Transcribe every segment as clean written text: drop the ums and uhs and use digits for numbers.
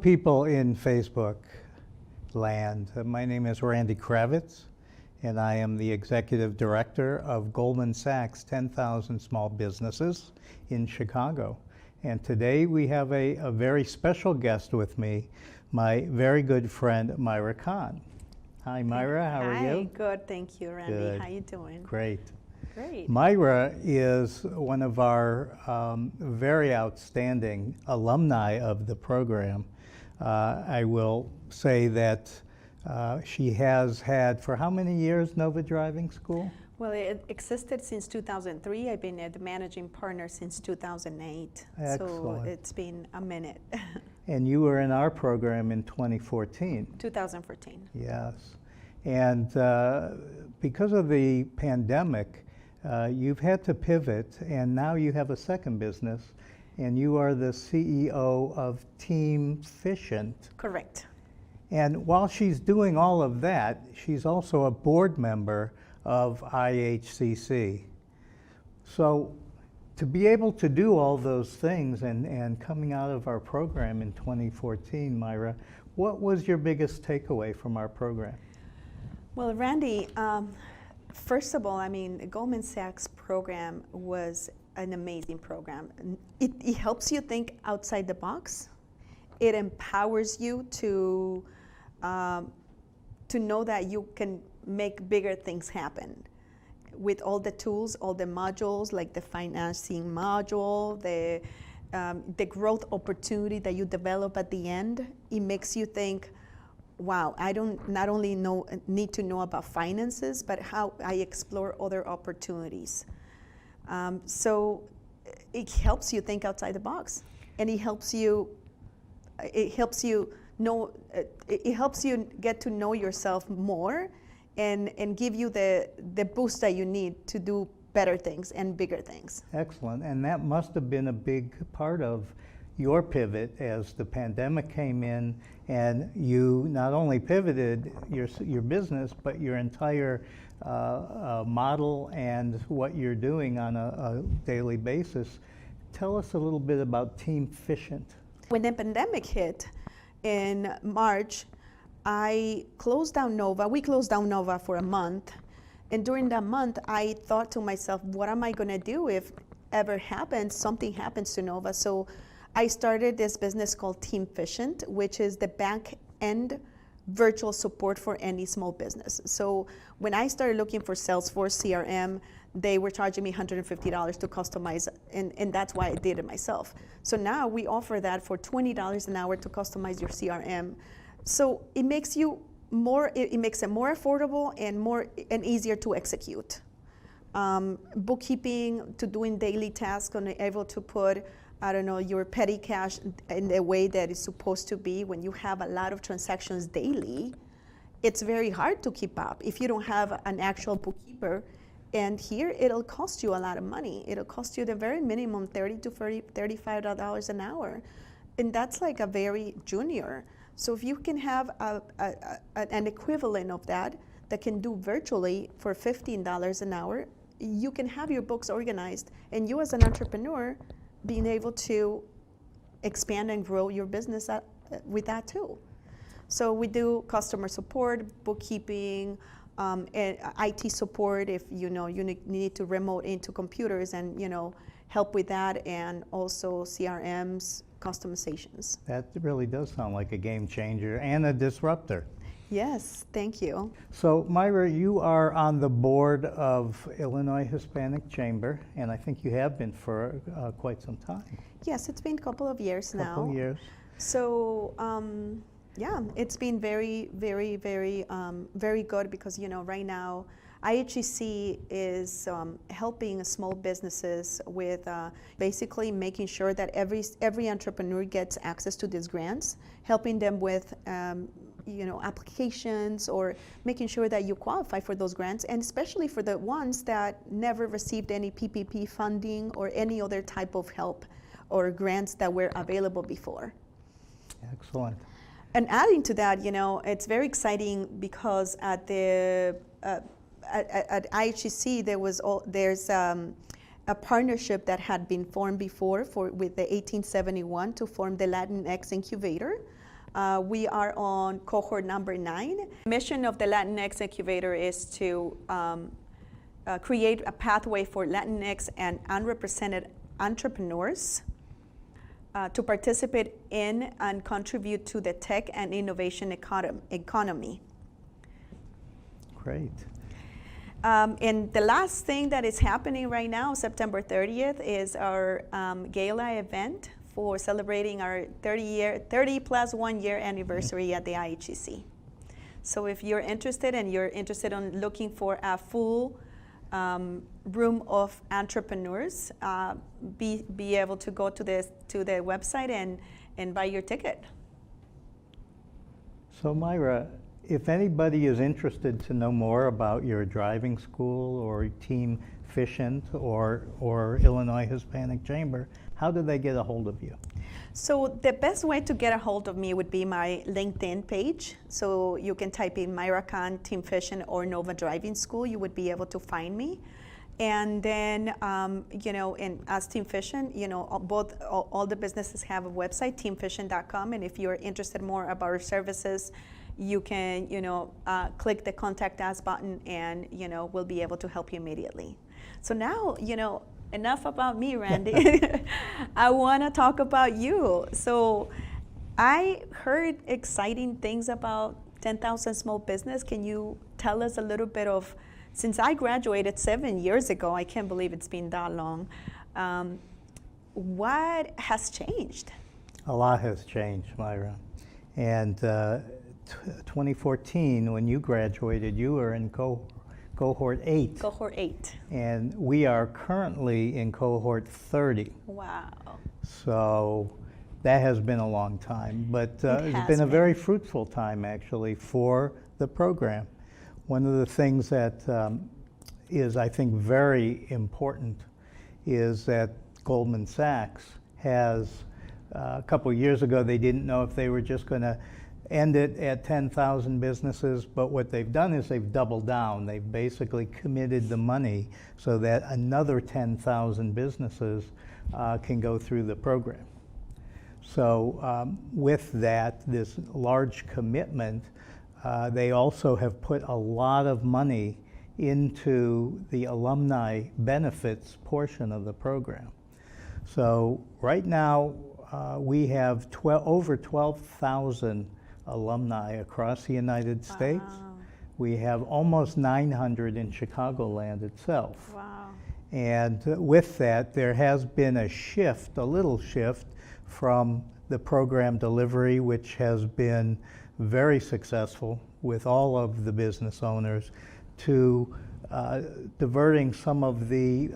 people in Facebook land. My name is Randy Kravitz, and I am the Executive Director of Goldman Sachs 10,000 Small Businesses in Chicago. And today we have a very special guest with me, my very good friend, Myra Khan. Hi, Myra, how are you? Hi, good, thank you, Randy. Good. How you doing? Great. Great. Myra is one of our very outstanding alumni of the program. I will say that she has had, for how many years, Nova Driving School? Well, it existed since 2003. I've been the managing partner since 2008. Excellent. So it's been a minute. And you were in our program in 2014. 2014. Yes. And because of the pandemic, you've had to pivot, and now you have a second business, and you are the CEO of Team Efficient. Correct. And while she's doing all of that, she's also a board member of IHCC. So to be able to do all those things and coming out of our program in 2014, Myra, what was your biggest takeaway from our program? Well, Randy, first of all, I mean, the Goldman Sachs program was an amazing program. It helps you think outside the box. It empowers you to know that you can make bigger things happen with all the tools, all the modules, like the financing module, the growth opportunity that you develop at the end. It makes you think, wow, I don't not only need to know about finances, but how I explore other opportunities. So it helps you think outside the box, and it helps you know, it helps you get to know yourself more, and give you the boost that you need to do better things and bigger things. Excellent, and that must have been a big part of your pivot as the pandemic came in, and you not only pivoted your business, but your entire model and what you're doing on a daily basis. Tell us a little bit about Team Efficient. When the pandemic hit in March, I closed down Nova. We closed down Nova for a month. And during that month, I thought to myself, what am I going to do if something happens to Nova? So I started this business called Team Efficient, which is the back-end virtual support for any small business. So when I started looking for Salesforce CRM, they were charging me $150 to customize, and that's why I did it myself. So now we offer that for $20 an hour to customize your CRM. So it makes it more affordable and easier to execute. Bookkeeping, to doing daily tasks, and able to put, I don't know, your petty cash in the way that it's supposed to be. When you have a lot of transactions daily, it's very hard to keep up if you don't have an actual bookkeeper. And here, it'll cost you a lot of money. It'll cost you the very minimum, $30 to $35 an hour. And that's like a very junior. So if you can have an equivalent of that can do virtually for $15 an hour, you can have your books organized. And you as an entrepreneur, being able to expand and grow your business with that too. So we do customer support, bookkeeping, and IT support if you need to remote into computers and help with that, and also CRMs, customizations. That really does sound like a game changer and a disruptor. Yes, thank you. So Myra, you are on the board of Illinois Hispanic Chamber, and I think you have been for quite some time. Yes, it's been a couple of years now. Couple years. So yeah, it's been very, very, very, very good because right now IHCC is helping small businesses with basically making sure that every entrepreneur gets access to these grants, helping them with applications, or making sure that you qualify for those grants, and especially for the ones that never received any PPP funding or any other type of help or grants that were available before. Excellent. And adding to that, it's very exciting because at IHCC there's a partnership that had been formed before with the 1871 to form the Latinx Incubator. We are on cohort number 9. The mission of the Latinx Incubator is to create a pathway for Latinx and unrepresented entrepreneurs to participate in and contribute to the tech and innovation economy. Great. And the last thing that is happening right now, September 30th, is our gala event for celebrating our 30 plus 1 year anniversary at the IHEC. So if you're interested and you're interested in looking for a full room of entrepreneurs, be able to go to the website and buy your ticket. So Myra, if anybody is interested to know more about your driving school or Team Efficient or Illinois Hispanic Chamber, how do they get a hold of you? So the best way to get a hold of me would be my LinkedIn page. So you can type in Myra Khan, Team Efficient, or Nova Driving School. You would be able to find me. And then, and as Team Efficient, all the businesses have a website, teamefficient.com. And if you're interested more about our services, you can, click the Contact Us button, and, we'll be able to help you immediately. So now, enough about me, Randy. I want to talk about you. So I heard exciting things about 10,000 Small Business. Can you tell us a little bit of, since I graduated 7 years ago, I can't believe it's been that long, what has changed? A lot has changed, Myra. And 2014, when you graduated, you were in cohort 8. Cohort 8. And we are currently in cohort 30. Wow. So that has been a long time, but it's been a very fruitful time actually for the program. One of the things that is, I think, very important is that Goldman Sachs has, a couple of years ago, they didn't know if they were just going to end it at 10,000 businesses, but what they've done is they've doubled down. They've basically committed the money so that another 10,000 businesses can go through the program. So with that, this large commitment, they also have put a lot of money into the alumni benefits portion of the program. So right now, we have over 12,000 alumni across the United States. Wow. We have almost 900 in Chicagoland itself. Wow. And with that, there has been a shift, a little shift, from the program delivery, which has been very successful with all of the business owners, to diverting some of the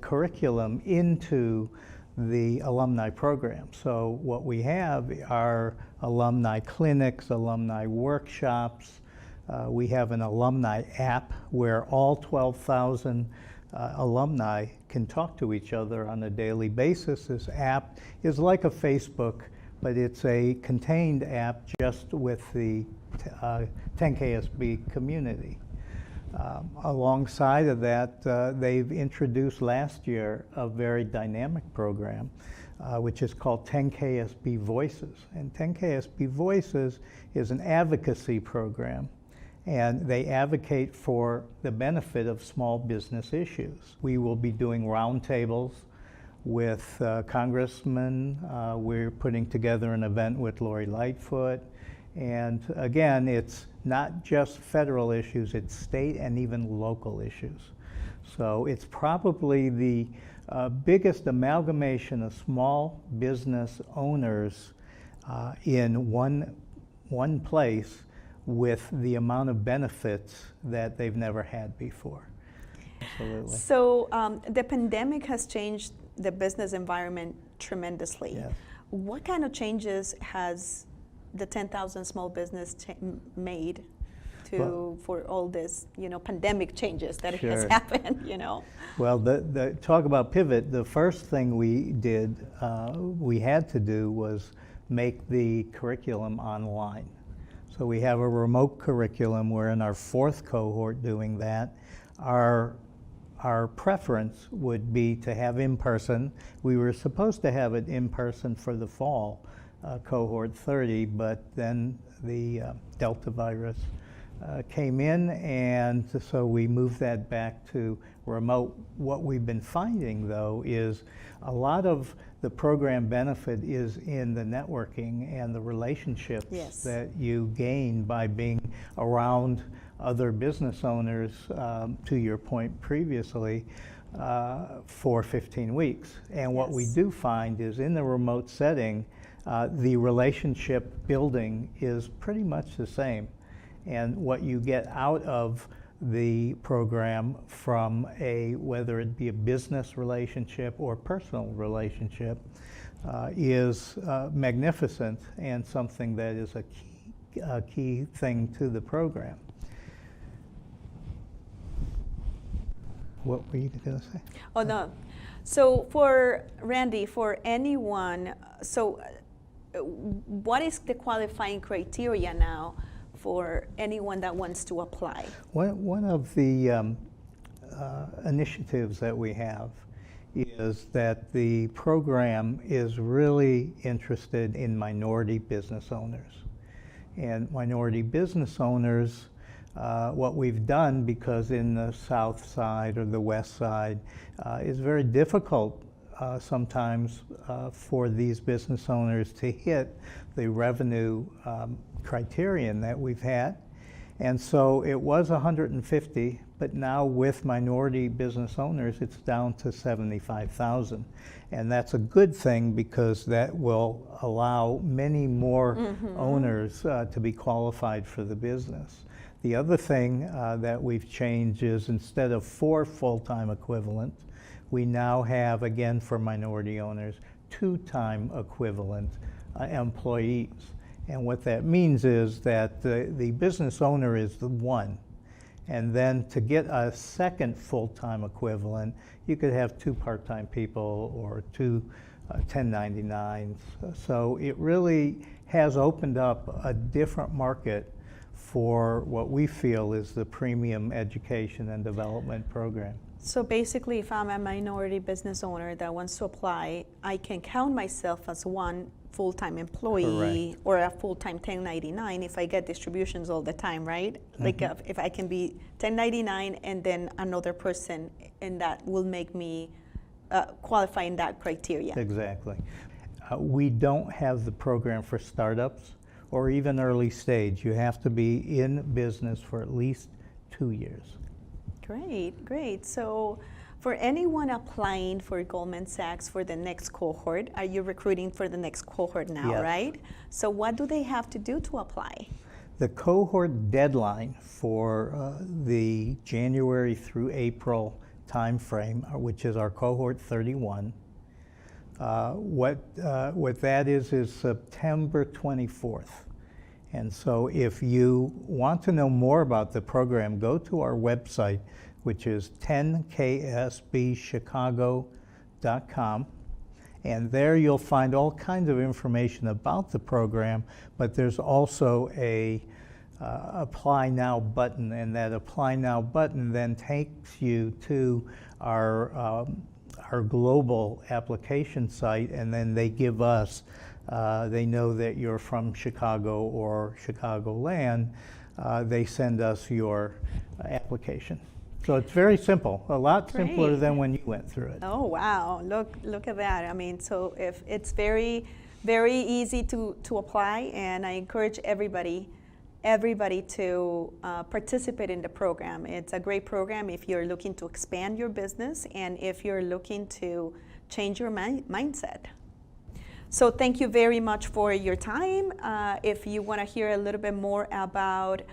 curriculum into the alumni program. So what we have are alumni clinics, alumni workshops. We have an alumni app where all 12,000 alumni can talk to each other on a daily basis. This app is like a Facebook, but it's a contained app just with the 10KSB community. Alongside of that, they've introduced last year a very dynamic program, which is called 10KSB Voices. And 10KSB Voices is an advocacy program, and they advocate for the benefit of small business issues. We will be doing roundtables with congressmen. We're putting together an event with Lori Lightfoot. And again, it's not just federal issues, it's state and even local issues. So it's probably the biggest amalgamation of small business owners in one place with the amount of benefits that they've never had before. Absolutely. So the pandemic has changed the business environment tremendously. Yes. What kind of changes has the 10,000 Small Business made for all this, pandemic changes that has happened, Well, the talk about pivot, the first thing we did, we had to do was make the curriculum online. So we have a remote curriculum. We're in our 4th cohort doing that. Our preference would be to have in-person. We were supposed to have it in-person for the fall, cohort 30, but then the Delta virus came in, and so we moved that back to remote. What we've been finding, though, is a lot of the program benefit is in the networking and the relationships Yes. that you gain by being around other business owners, to your point previously, for 15 weeks. And what we Yes. do find is in the remote setting, the relationship building is pretty much the same. And what you get out of the program from whether it be a business relationship or personal relationship, is magnificent and something that is a key thing to the program. What were you going to say? Oh, no. So for Randy, for anyone, what is the qualifying criteria now for anyone that wants to apply? One of the initiatives that we have is that the program is really interested in minority business owners. And minority business owners, what we've done, because in the south side or the west side, is very difficult sometimes for these business owners to hit the revenue criterion that we've had. And so it was 150, but now with minority business owners, it's down to 75,000. And that's a good thing, because that will allow many more owners to be qualified for the business. The other thing that we've changed is, instead of 4 full-time equivalents, we now have, again for minority owners, 2-time equivalent employees. And what that means is that the business owner is the one. And then to get a second full-time equivalent, you could have 2 part-time people or 2 1099s. So it really has opened up a different market for what we feel is the premium education and development program. So basically, if I'm a minority business owner that wants to apply, I can count myself as one full-time employee. Correct. Or a full-time 1099 if I get distributions all the time, right? Like if I can be 1099 and then another person, and that will make me qualify in that criteria. Exactly. We don't have the program for startups or even early stage. You have to be in business for at least 2 years. Great, great. So for anyone applying for Goldman Sachs for the next cohort, are you recruiting for the next cohort now, Yes. right? So what do they have to do to apply? The cohort deadline for the January through April timeframe, which is our cohort 31, what that is September 24th. And so if you want to know more about the program, go to our website, which is 10ksbchicago.com. And there you'll find all kinds of information about the program, but there's also a Apply Now button, and that Apply Now button then takes you to our global application site, and then they give us, they know that you're from Chicago or Chicagoland, they send us your application. So it's very simple, a lot simpler Great. than when you went through it. Oh, wow, look at that. I mean, so if it's very, very easy to apply, and I encourage everybody to participate in the program. It's a great program if you're looking to expand your business and if you're looking to change your mindset. So thank you very much for your time. If you want to hear a little bit more about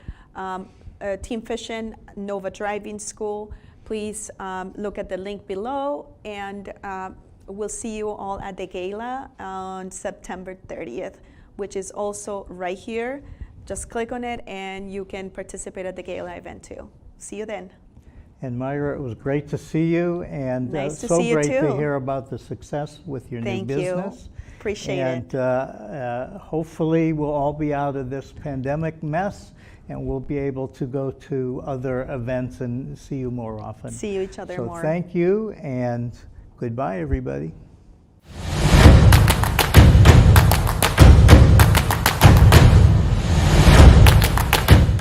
Team Fishing Nova Driving School, please look at the link below, and we'll see you all at the gala on September 30th, which is also right here. Just click on it and you can participate at the gala event too. See you then. And Myra, it was great to see you, and Nice to so see you great to too. hear about the success with your Thank new you. business. Appreciate it. And hopefully we'll all be out of this pandemic mess, and we'll be able to go to other events and see you more often. See you each other so more. Thank you, and goodbye, everybody.